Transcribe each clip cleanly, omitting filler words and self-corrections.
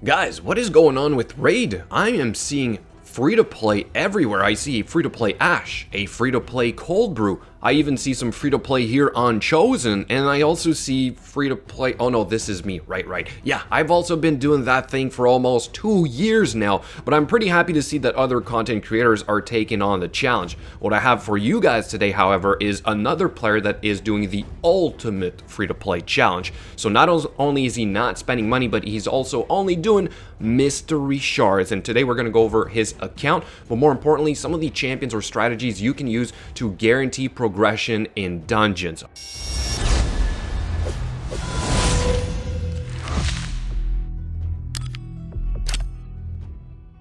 Guys, what is going on with Raid? I am seeing free-to-play everywhere. I see a free-to-play Ash, a free-to-play Cold Brew. I even see some free-to-play here on Chosen, and I also see free-to-play... Oh no, this is me. Right. Yeah, I've also been doing that thing for almost 2 years now, but I'm pretty happy to see that other content creators are taking on the challenge. What I have for you guys today, however, is another player that is doing the ultimate free-to-play challenge. So not only is he not spending money, but he's also only doing Mystery Shards, and today we're going to go over his account, but more importantly, some of the champions or strategies you can use to guarantee progression in dungeons.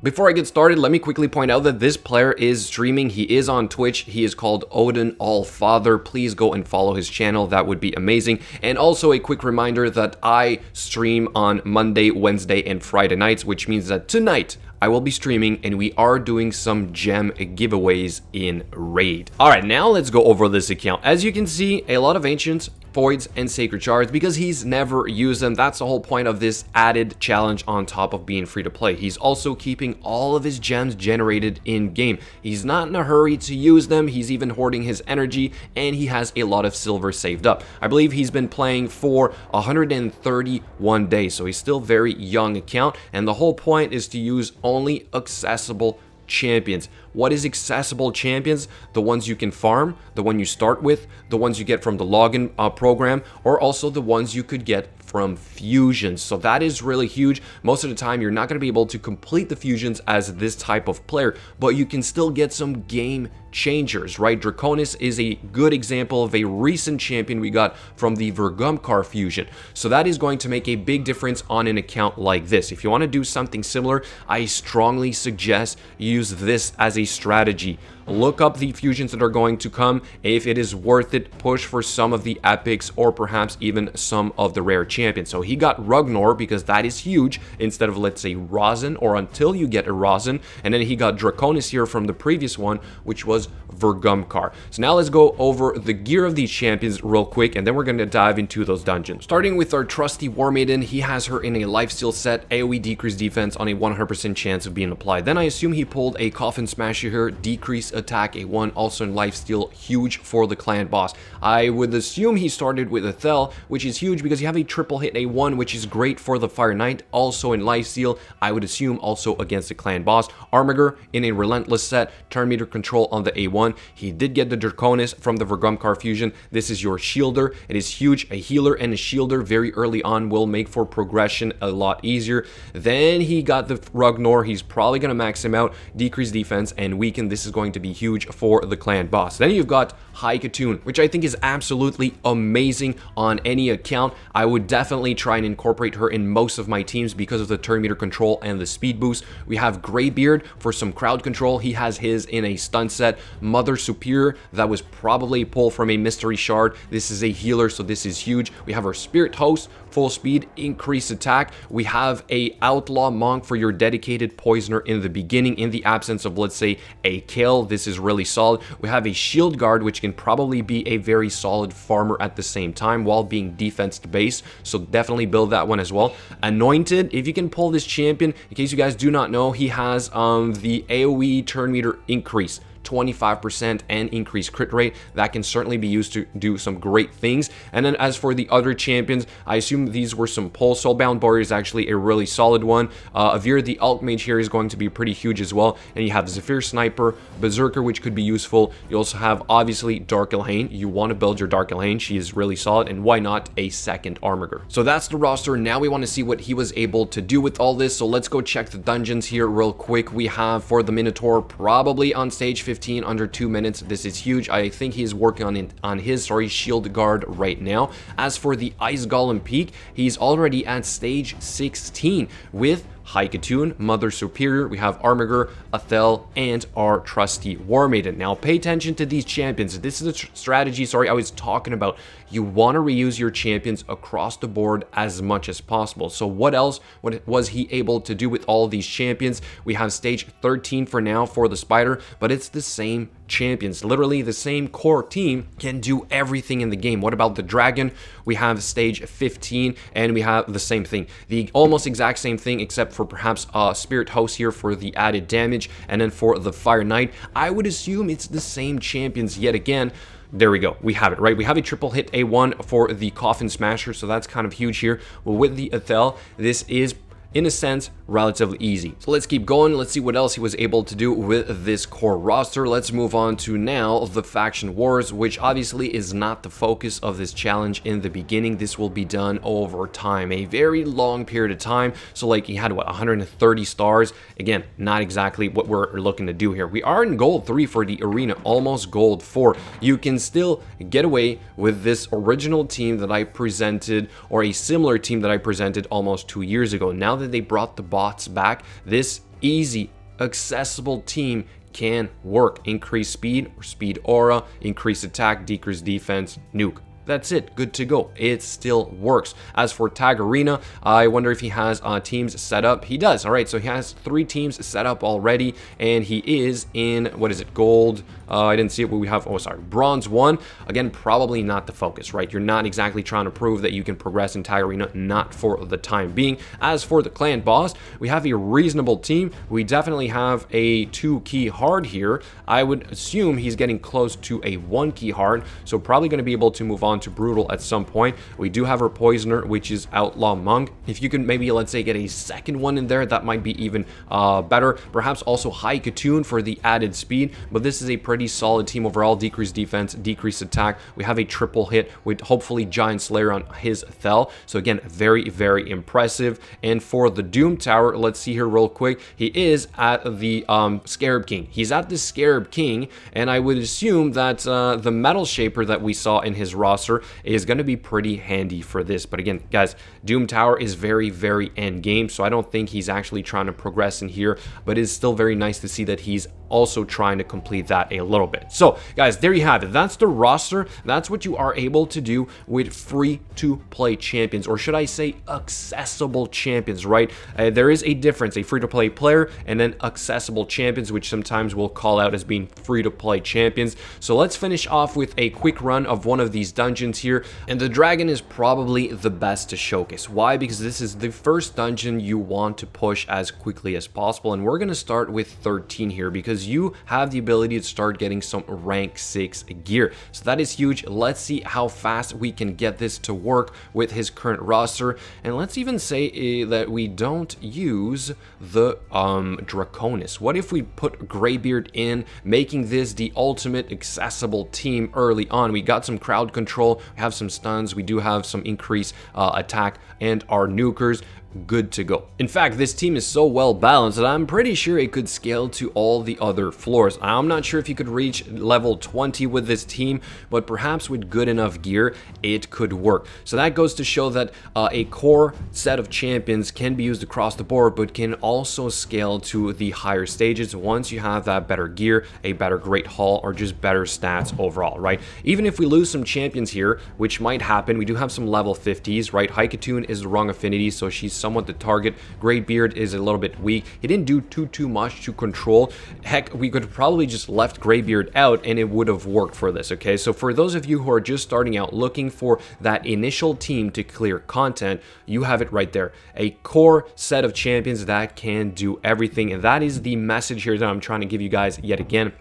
Before I get started, let me quickly point out that this player is streaming. He is on Twitch. He is called Odin Allfather. Please go and follow his channel. That would be amazing. And also a quick reminder that I stream on Monday, Wednesday, and Friday nights, which means that tonight I will be streaming and we are doing some gem giveaways in Raid. All right, now let's go over this account. As you can see, a lot of ancients, voids, and sacred shards because he's never used them. That's the whole point of this added challenge on top of being free to play. He's also keeping all of his gems generated in game. He's not in a hurry to use them. He's even hoarding his energy, and he has a lot of silver saved up. I believe he's been playing for 131 days, so he's still very young account, and the whole point is to use only accessible champions. What is accessible champions? The ones you can farm, the one you start with, the ones you get from the login program, or also the ones you could get from fusions. So that is really huge. Most of the time you're not going to be able to complete the fusions as this type of player, but you can still get some game changers, right? Draconis is a good example of a recent champion we got from the Vergumkar fusion. So that is going to make a big difference on an account like this. If you want to do something similar, I strongly suggest use this as a strategy. Look up the fusions that are going to come. If it is worth it, push for some of the epics or perhaps even some of the rare champions. So he got Ragnar because that is huge instead of, let's say, Rosin, or until you get a Rosin. And then he got Draconis here from the previous one, which was Vergumkar. So now let's go over the gear of these champions real quick, and then we're going to dive into those dungeons. Starting with our trusty War Maiden, he has her in a lifesteal set, AoE decrease defense on a 100% chance of being applied. Then I assume he pulled a Coffin Smasher here, decrease attack, a 1, also in lifesteal, huge for the clan boss. I would assume he started with a Thel, which is huge because you have a triple hit A1, which is great for the Fire Knight, also in lifesteal. I would assume also against the clan boss. Armiger in a relentless set, turn meter control on the A1. He did get the Draconis from the Vergumkar fusion. This is your shielder. It is huge. A healer and a shielder very early on will make for progression a lot easier. Then he got the Ragnar. He's probably going to max him out, decrease defense, and weaken. This is going to be huge for the clan boss. Then you've got Haikatun, which I think is absolutely amazing on any account. I would definitely try and incorporate her in most of my teams because of the turn meter control and the speed boost. We have Greybeard for some crowd control. He has his in a stun set. Mother Superior, that was probably a pull from a Mystery Shard. This is a healer, so this is huge. We have our Spirit Host, full speed, increased attack. We have a Outlaw Monk for your dedicated poisoner in the beginning in the absence of, let's say, a kill. This is really solid. We have a Shield Guard, which can probably be a very solid farmer at the same time while being defense based, so definitely build that one as well. Anointed, if you can pull this champion, in case you guys do not know, he has the AoE turn meter increase, 25% and increased crit rate. That can certainly be used to do some great things. And then as for the other champions, I assume these were some pulls. Soulbound Warrior is actually a really solid one. Avir the Alt Mage here is going to be pretty huge as well. And you have Zephyr Sniper, Berserker, which could be useful. You also have obviously Dark Elhaine. You want to build your Dark Elhaine. She is really solid, and why not a second Armiger? So that's the roster. Now we want to see what he was able to do with all this. So let's go check the dungeons here real quick. We have for the Minotaur probably on stage 15 under 2 minutes. This is huge. I think he's working on his shield guard right now. As for the Ice Golem Peak, he's already at stage 16 with Haikatun, Mother Superior, we have Armiger, Athel, and our trusty War Maiden. Now pay attention to these champions. This is a strategy, I was talking about. You want to reuse your champions across the board as much as possible. So what else was he able to do with all these champions? We have stage 13 for now for the Spider, but it's the same champions. Literally the same core team can do everything in the game. What about the dragon? We have stage 15 and we have the same thing, the almost exact same thing, except for perhaps spirit host here for the added damage, and then for the fire knight I would assume it's the same champions yet again. There we go. We have it, right? We have a triple hit A1 for the Coffin Smasher, so that's kind of huge here. Well, with the Athel, this is in a sense relatively easy. So let's keep going. Let's see what else he was able to do with this core roster. Let's move on to now the faction wars, which obviously is not the focus of this challenge in the beginning. This will be done over time, a very long period of time. So like he had what, 130 stars. Again, not exactly what we're looking to do here. We are in gold 3 for the arena, almost gold 4. You can still get away with this original team that I presented, or a similar team that I presented almost 2 years ago. Now that they brought the bots back, this easy, accessible team can work. Increase speed or speed aura, increase attack, decrease defense, nuke. That's it, good to go. It still works. As for Tag Arena, I wonder if he has teams set up. He does. All right, so he has 3 teams set up already, and he is in, what is it, gold? I didn't see it, but we have, oh, sorry, bronze 1. Again, probably not the focus, right? You're not exactly trying to prove that you can progress in Tag Arena, not for the time being. As for the clan boss, we have a reasonable team. We definitely have a 2-key hard here. I would assume he's getting close to a 1-key hard, so probably going to be able to move on to brutal at some point. We do have our poisoner, which is outlaw monk. If you can maybe, let's say, get a second one in there, that might be even better. Perhaps also high Katoon for the added speed, but this is a pretty solid team overall. Decrease defense, decrease attack. We have a triple hit with hopefully Giant Slayer on his Thel. So again, very, very impressive. And for the Doom Tower, let's see here real quick. He is at the Scarab King. He's at the Scarab King, and I would assume that the Metal Shaper that we saw in his roster is going to be pretty handy for this. But again, guys, Doom Tower is very, very end game, so I don't think he's actually trying to progress in here, but it's still very nice to see that he's also trying to complete that a little bit. So guys, there you have it. That's the roster. That's what you are able to do with free to play champions, or should I say accessible champions, right? There is a difference, a free to play player and then accessible champions, which sometimes we'll call out as being free to play champions. So let's finish off with a quick run of one of these dungeons here, and the dragon is probably the best to showcase. Why? Because this is the first dungeon you want to push as quickly as possible, and we're going to start with 13 here because you have the ability to start getting some rank 6 gear. So that is huge. Let's see how fast we can get this to work with his current roster, and let's even say that we don't use the Draconis. What if we put Greybeard in, making this the ultimate accessible team early on? We got some crowd control, we have some stuns, we do have some increased attack, and our nukers. Good to go. In fact, this team is so well balanced that I'm pretty sure it could scale to all the other floors. I'm not sure if you could reach level 20 with this team, but perhaps with good enough gear, it could work. So that goes to show that a core set of champions can be used across the board, but can also scale to the higher stages once you have that better gear, a better great haul, or just better stats overall, right? Even if we lose some champions here, which might happen, we do have some level 50s, right? Haikatoon is the wrong affinity, so she's somewhat the target. Greybeard is a little bit weak. He didn't do too much to control. Heck, we could probably just left Greybeard out and it would have worked for this, okay? So for those of you who are just starting out looking for that initial team to clear content, you have it right there. A core set of champions that can do everything, and that is the message here that I'm trying to give you guys yet again.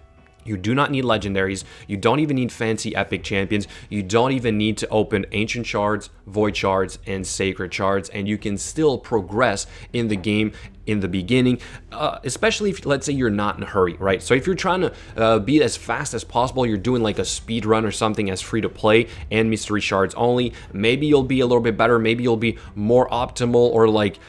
You do not need legendaries. You don't even need fancy epic champions. You don't even need to open ancient shards, void shards, and sacred shards, and you can still progress in the game in the beginning, especially if, let's say, you're not in a hurry, right? So if you're trying to be as fast as possible, you're doing like a speed run or something as free to play and mystery shards only, maybe you'll be a little bit better, maybe you'll be more optimal, or like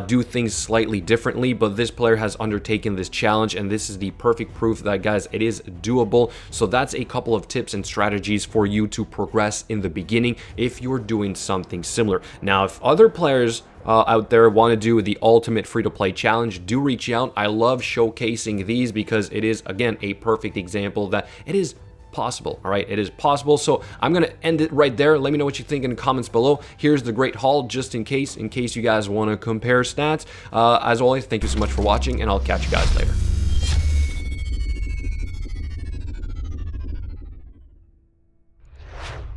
do things slightly differently. But this player has undertaken this challenge, and this is the perfect proof that, guys, it is doable. So that's a couple of tips and strategies for you to progress in the beginning if you're doing something similar. Now, if other players out there want to do the ultimate free-to-play challenge, do reach out. I love showcasing these because it is, again, a perfect example that it is possible. All right, it is possible. So I'm gonna end it right there. Let me know what you think in the comments below. Here's the great haul, just in case you guys want to compare stats. As always, thank you so much for watching, and I'll catch you guys later.